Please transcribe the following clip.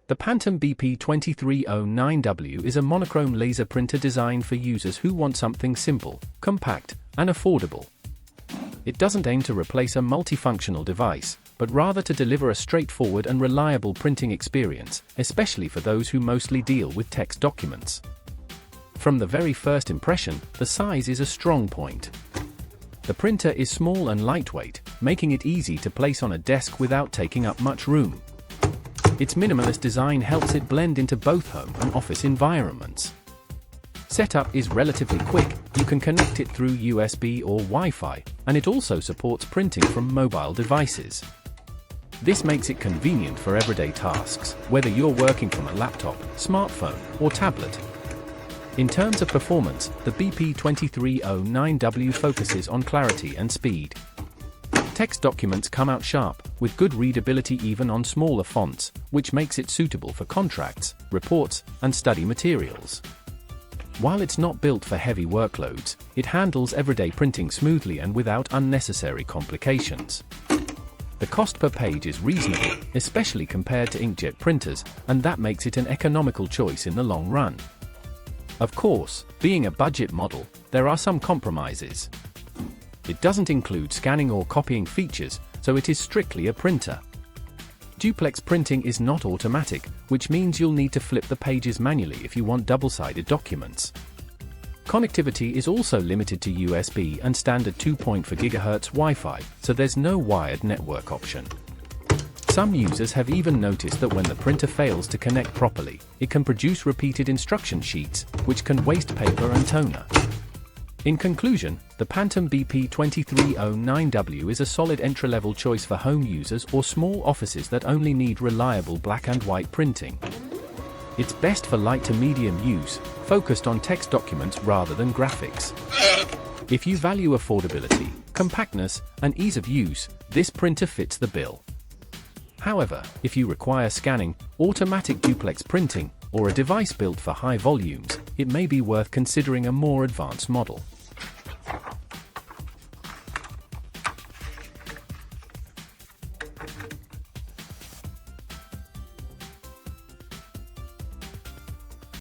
The Pantum BP2309W is a monochrome laser printer designed for users who want something simple, compact, and affordable. It doesn't aim to replace a multifunctional device, but rather to deliver a straightforward and reliable printing experience, especially for those who mostly deal with text documents. From the very first impression, the size is a strong point. The printer is small and lightweight, making it easy to place on a desk without taking up much room. Its minimalist design helps it blend into both home and office environments. Setup is relatively quick, you can connect it through USB or Wi-Fi, and it also supports printing from mobile devices. This makes it convenient for everyday tasks, whether you're working from a laptop, smartphone, or tablet. In terms of performance, the BP2309W focuses on clarity and speed. Text documents come out sharp, with good readability even on smaller fonts, which makes it suitable for contracts, reports, and study materials. While it's not built for heavy workloads, it handles everyday printing smoothly and without unnecessary complications. The cost per page is reasonable, especially compared to inkjet printers, and that makes it an economical choice in the long run. Of course, being a budget model, there are some compromises. It doesn't include scanning or copying features, so it is strictly a printer. Duplex printing is not automatic, which means you'll need to flip the pages manually if you want double-sided documents. Connectivity is also limited to USB and standard 2.4 GHz Wi-Fi, so there's no wired network option. Some users have even noticed that when the printer fails to connect properly, it can produce repeated instruction sheets, which can waste paper and toner. In conclusion, the Pantum BP2309W is a solid entry-level choice for home users or small offices that only need reliable black and white printing. It's best for light to medium use, focused on text documents rather than graphics. If you value affordability, compactness, and ease of use, this printer fits the bill. However, if you require scanning, automatic duplex printing, or a device built for high volumes, it may be worth considering a more advanced model.